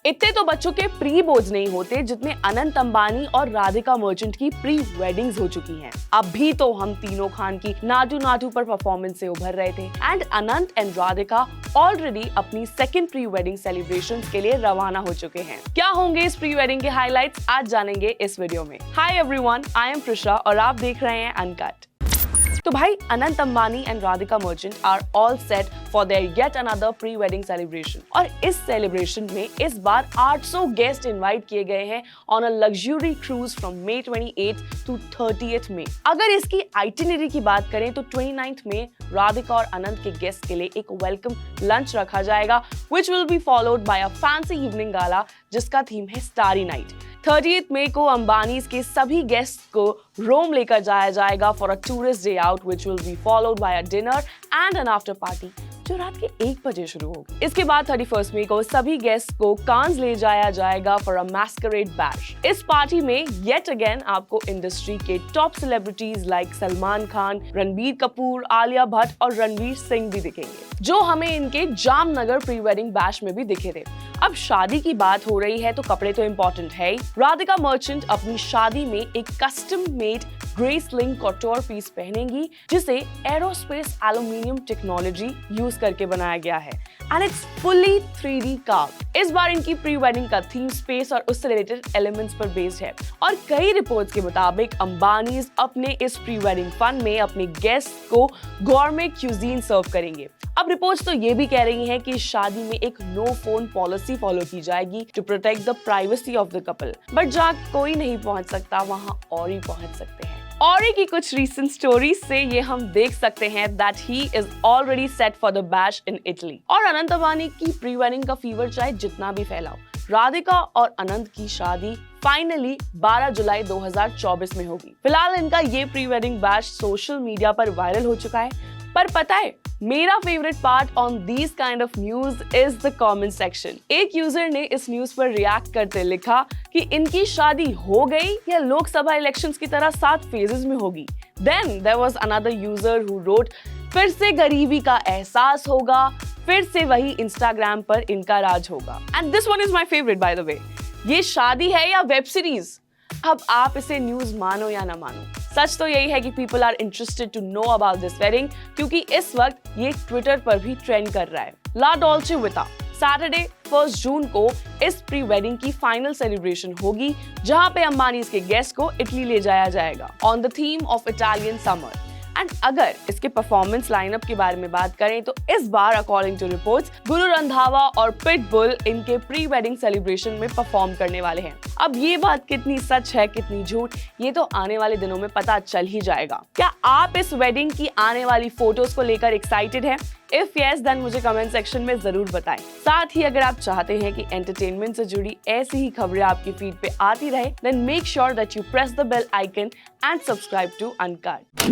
इतने तो बच्चों के प्री बोर्ड्स नहीं होते जितने अनंत अंबानी और राधिका मर्चेंट की प्री वेडिंग्स हो चुकी हैं। अभी तो हम तीनों खान की नाटू नाटू पर परफॉर्मेंस से उभर रहे थे and Anant and Radhika already अपनी सेकंड प्री वेडिंग सेलिब्रेशंस के लिए रवाना हो चुके हैं। क्या होंगे इस प्री वेडिंग के हाइलाइट्स आज जानेंगे इस वीडियो में। Hi everyone, I am Prisha और आप देख रहे हैं अनकट। तो भाई Anant Ambani and Radhika Merchant are all set for their yet another pre wedding celebration और इस सेलिब्रेशन में इस बार 800 गेस्ट इनवाइट किए गए हैं on a luxury cruise from May 28 to 30th May। अगर इसकी आइटिनरी की बात करें तो 29th में राधिका और अनंत के गेस्ट के लिए एक वेलकम लंच रखा जाएगा which will be followed by a fancy evening gala जिसका थीम है स्टारी नाइट। 30th मई को अंबानीज के सभी गेस्ट को रोम लेकर जाया जाएगा for a tourist day out which will be followed by a dinner and an after party जो रात के 1 बजे शुरू होगी। इसके बाद 31 मई को सभी गेस्ट को कांस ले जाया जाएगा फॉर अ मैस्करेड बैश। इस पार्टी में येट अगेन आपको इंडस्ट्री के top celebrities like Salman Khan, Ranbir Kapoor, Alia Bhatt और रणवीर सिंह भी दिखेंगे जो हमें इनके जामनगर प्री वेडिंग बैश में भी दिखे थे। अब शादी की बात हो रही है तो कपड़े तो इम्पोर्टेंट है ही। राधिका मर्चेंट अपनी शादी में एक custom made Grace Ling couture piece पहनेंगी जिसे एरोस्पेस एल्यूमिनियम टेक्नोलॉजी यूज करके बनाया गया है and it's fully 3D carved. इस बार इनकी प्री वेडिंग का थीम स्पेस और उससे रिलेटेड एलिमेंट्स पर बेस्ड है और कई रिपोर्ट्स के मुताबिक अंबानीज अपने इस प्री वेडिंग फन में अपने गेस्ट को गॉर्मे क्यूजीन सर्व करेंगे। अब रिपोर्ट्स तो ये भी कह रही हैं कि इस शादी में एक नो फोन पॉलिसी फॉलो की जाएगी to protect the privacy of the couple, but जहाँ कोई नहीं पहुंच सकता वहाँ और ही पहुंच सकते हैं। और की कुछ रीसेंट स्टोरीज से ये हम देख सकते हैं that he is already set for the bash in Italy. और अनंत अंबानी की प्री वेडिंग का फीवर चाहे जितना भी फैलाओ, राधिका और अनंत की शादी फाइनली 12 जुलाई 2024 में होगी। फिलहाल इनका ये pre wedding bash social media पर वायरल हो चुका है, पर पता है मेरा favourite part on these kind of news is the comment section. एक यूजर ने इस न्यूज पर रिएक्ट करते लिखा कि इनकी शादी हो गई या लोकसभा इलेक्शंस की तरह 7 फेजेस में होगी। Then there was another user who wrote फिर से गरीबी का एहसास होगा, फिर से वही इंस्टाग्राम पर इनका राज होगा। And this one is my favourite by the way. ये शादी है या वेब सीरीज? अब आप इसे न्यूज मानो या ना मानो, सच तो यही है कि people are interested to know about this wedding क्योंकि इस वक्त ये ट्विटर पर भी ट्रेंड कर रहा है। ला डॉल्चे विटा सैटरडे 1 जून को इस प्री वेडिंग की फाइनल सेलिब्रेशन होगी जहां पे अंबानीज के गेस्ट को इटली ले जाया जाएगा on the theme of Italian summer. And अगर इसके परफॉर्मेंस लाइनअप के बारे में बात करें तो इस बार according to reports Guru Randhawa और पिटबुल इनके प्री वेडिंग सेलिब्रेशन में परफॉर्म करने वाले हैं। अब ये बात कितनी सच है कितनी झूठ ये तो आने वाले दिनों में पता चल ही जाएगा। क्या आप इस वेडिंग की आने वाली फोटोज को लेकर एक्साइटेड हैं? इफ यस देन मुझे कमेंट सेक्शन में जरूर बताएं। साथ ही अगर आप चाहते हैं कि एंटरटेनमेंट से जुड़ी ऐसी ही खबरें आपकी फीड पे आती रहे then make sure that you press the bell icon and subscribe to Uncut.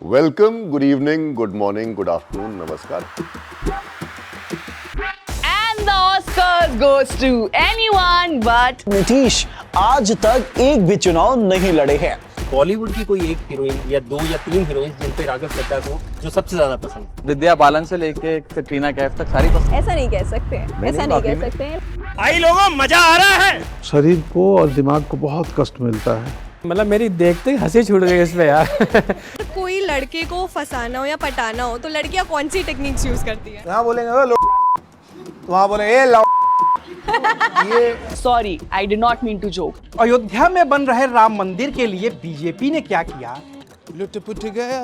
Welcome, good evening, good morning, good afternoon, नमस्कार। And the Oscars goes to anyone but Nitish आज तक एक भी चुनाव नहीं लड़े हैं। बॉलीवुड की कोई एक हीरोइन या 2 या 3 हीरोइन जिन पे राघव चड्ढा को जो सबसे ज्यादा पसंद। विद्या बालन से लेके कटरीना कैफ तक सारी पसंद। ऐसा नहीं कह सकते हैं, ऐसा नहीं कह सकते हैं। आई लोगों मजा आ रहा है। शरीर को और दिमाग को बहुत कष्ट मिलता है। मतलब मेरी देखते ही हंसी छूट गई इस पे यार। कोई लड़के को फंसाना हो या पटाना हो तो लड़कियां कौन सी टेक्निक्स यूज करती हैं? यहाँ बोलेंगे वहाँ बोलेंगे ये sorry I did not mean to joke. Ayodhya में बन रहे राम मंदिर के लिए बीजेपी ने क्या किया? लुट-पुट गया।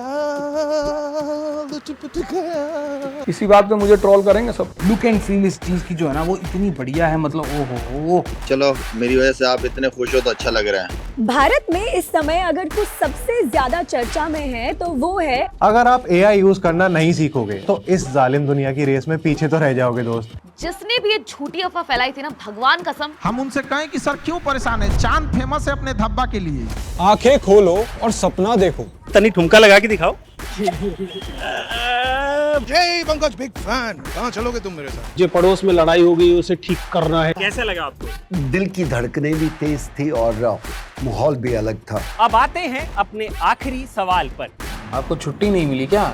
इसी बात पे मुझे ट्रोल करेंगे सब। लुक एंड फील इस चीज की जो है ना वो इतनी बढ़िया है, मतलब ओहो। चलो मेरी वजह से आप इतने खुश हो तो अच्छा लग रहा है। भारत में इस समय अगर कुछ सबसे ज्यादा चर्चा में है तो वो है अगर आप AI यूज करना नहीं सीखोगे तो इस जालिम दुनिया की रेस में पीछे तो रह जाओगे दोस्त। जिसने भी ये झूठी अफवाह फैलाई थी ना, भगवान कसम हम उनसे कहें कि सर क्यों परेशान है, चांद फेमस है अपने धब्बा के लिए। आंखें खोलो और सपना देखो। तनी ठुमका लगा के दिखाओ। जय पंकज, बिग फैन। कहाँ चलोगे तुम मेरे साथ? जो पड़ोस में लड़ाई हो गई उसे ठीक करना है। कैसा लगा आपको? दिल की धड़कनें भी तेज थी और माहौल भी अलग था। अब आते हैं अपने आखिरी सवाल पर। आपको छुट्टी नहीं मिली क्या?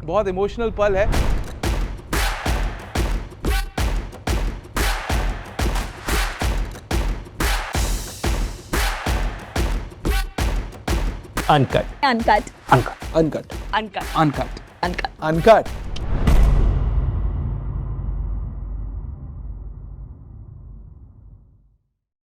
बहुत इमोशनल पल है। Uncut uncut uncut uncut uncut uncut uncut